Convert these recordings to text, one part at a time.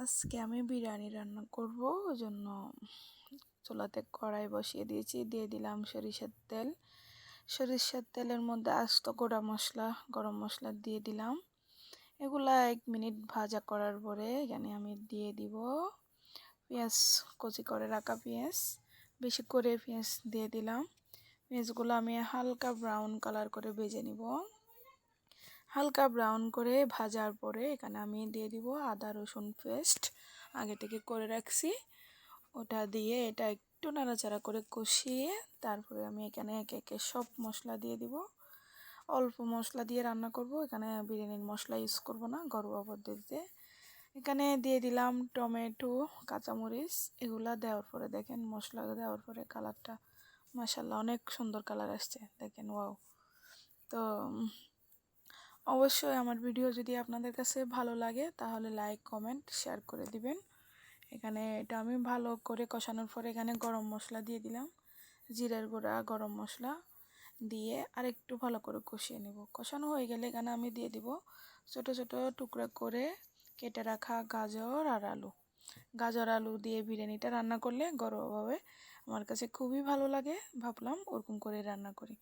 আজকে আমি বিরিয়ানি রান্না করব, ওই জন্য চুলাতে কড়াই বসিয়ে দিয়েছি। দিয়ে দিলাম সরিষার তেল। সরিষার তেলের মধ্যে আস্ত গোটা মশলা, গরম মশলা দিয়ে দিলাম। এগুলা 1 মিনিট ভাজা করার পরে এখানে আমি দিয়ে দিব পেঁয়াজ, কুচি করে রাখা পেঁয়াজ। বেশি করে পেঁয়াজ দিয়ে দিলাম। পেঁয়াজগুলো আমি হালকা ব্রাউন কালার করে ভেজে নিব। হালকা ব্রাউন করে ভাজার পরে এখানে আমি দিয়ে দিব আদা রসুন পেস্ট, আগে থেকে করে রাখছি। ওটা দিয়ে এটা একটু নাড়াচাড়া করে কষিয়ে তারপরে আমি এখানে একে একে সব মশলা দিয়ে দিব। অল্প মশলা দিয়ে রান্না করব, এখানে বিরিয়ানির মশলা ইউজ করব না, ঘরোয়া পদ্ধতিতে। এখানে দিয়ে দিলাম টমেটো, কাঁচামরিচ। এগুলা দেওয়ার পরে দেখেন, মশলা দেওয়ার পরে কালারটা মাশাআল্লাহ অনেক সুন্দর কালার আসছে, দেখেন ওয়াও। তো অবশ্যই আমার ভিডিও যদি আপনাদের কাছে ভালো লাগে তাহলে লাইক, কমেন্ট, শেয়ার করে দিবেন। এখানে এটা আমি ভালো করে কষানোর পরে এখানে গরম মশলা দিয়ে দিলাম, জিরার গুঁড়া, গরম মশলা দিয়ে আরেকটু ভালো করে কষিয়ে নেব। কষানো হয়ে গেলে এখানে আমি দিয়ে দিব ছোট ছোট টুকরা করে কেটে রাখা গাজর আর আলু। গাজর আলু দিয়ে বিরিয়ানিটা রান্না করলে ঘরোয়াভাবে আমার কাছে খুবই ভালো লাগে, ভাবলাম ওরকম করে রান্না করি।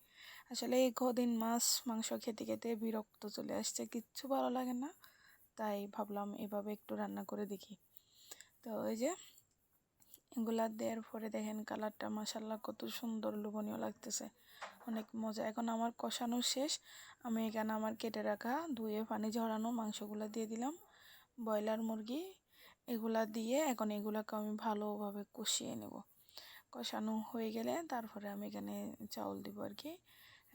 আসলে এই কদিন মাছ মাংস খেতে খেতে বিরক্ত চলে আসছে, কিচ্ছু ভালো লাগে না, তাই ভাবলাম এভাবে একটু রান্না করে দেখি। তো এই যে এগুলা দেওয়ার পরে দেখেন কালারটা মাশাআল্লাহ কত সুন্দর লোভনীয় লাগতেছে, অনেক মজা। এখন আমার কষানো শেষ, আমি এখানে আমার কেটে রাখা ধুয়ে পানি ঝরানো মাংসগুলো দিয়ে দিলাম, ব্রয়লার মুরগি। এগুলা দিয়ে এখন এগুলাকে আমি ভালোভাবে কষিয়ে নেব। কষানো হয়ে গেলে তারপরে আমি এখানে চাউল দিব আর কি।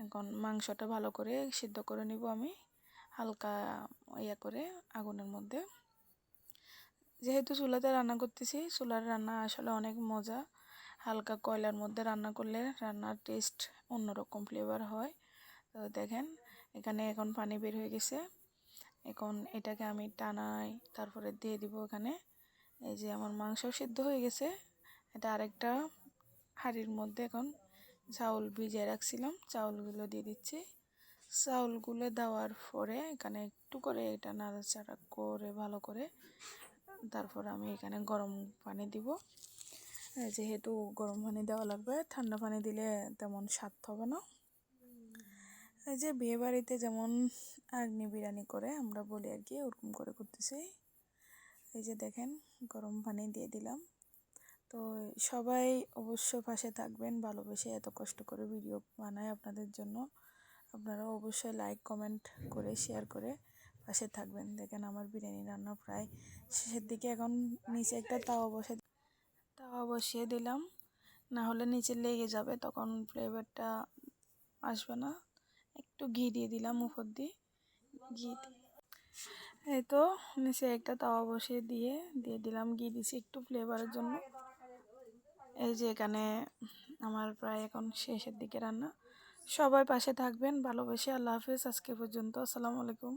এখন মাংসটা ভালো করে সিদ্ধ করে নিব আমি, হালকা ইয়া করে আগুনের মধ্যে। যেহেতু চুলাতে রান্না করতেছি, চুলার রান্না আসলে অনেক মজা। হালকা কয়লার মধ্যে রান্না করলে রান্নার টেস্ট অন্যরকম ফ্লেভার হয়। তো দেখেন এখানে এখন পানি বের হয়ে গেছে। এখন এটাকে আমি টানাই, তারপরে দিয়ে দিব এখানে। এই যে আমার মাংস সিদ্ধ হয়ে গেছে, এটা আরেকটা হাঁড়ির মধ্যে এখন চাউল ভিজিয়ে রাখছিলাম, চাউলগুলো দিয়ে দিচ্ছি। চাউলগুলো দেওয়ার পরে এখানে একটু করে এটা নাড়াচাড়া করে ভালো করে তারপর আমি এখানে গরম পানি দিব। যেহেতু গরম পানি দেওয়া লাগবে, ঠান্ডা পানি দিলে তেমন স্বাদ হবে না। এই যে বিয়ে বাড়িতে যেমন আগ্নি বিরিয়ানি করে আমরা বলি আর কি, ওরকম করে করতেছি। এই যে দেখেন গরম পানি দিয়ে দিলাম। তো সবাই অবশ্যই পাশে থাকবেন, ভালোবেসে এত কষ্ট করে ভিডিও বানাই আপনাদের জন্য। আপনারা অবশ্যই লাইক, কমেন্ট করে শেয়ার করে পাশে থাকবেন। দেখেন আমার বিরিয়ানি রান্না প্রায় শেষের দিকে। এখন নিচে একটা তাওয়া বসিয়ে দিলাম, না হলে নিচে লেগে যাবে, তখন ফ্লেভারটা আসবে না। একটু ঘি দিয়ে দিলাম উপর দিয়ে, ঘি এই তো নিচে একটা তাওয়া বসিয়ে দিয়ে দিলাম ঘি, দিছি একটু ফ্লেভারের জন্য। এই যে এখানে আমার প্রায় এখন শেষের দিকে রান্না। সবাই পাশে থাকবেন ভালোবেসে। আল্লাহ হাফেজ, আজকে পর্যন্ত, আসসালামু আলাইকুম।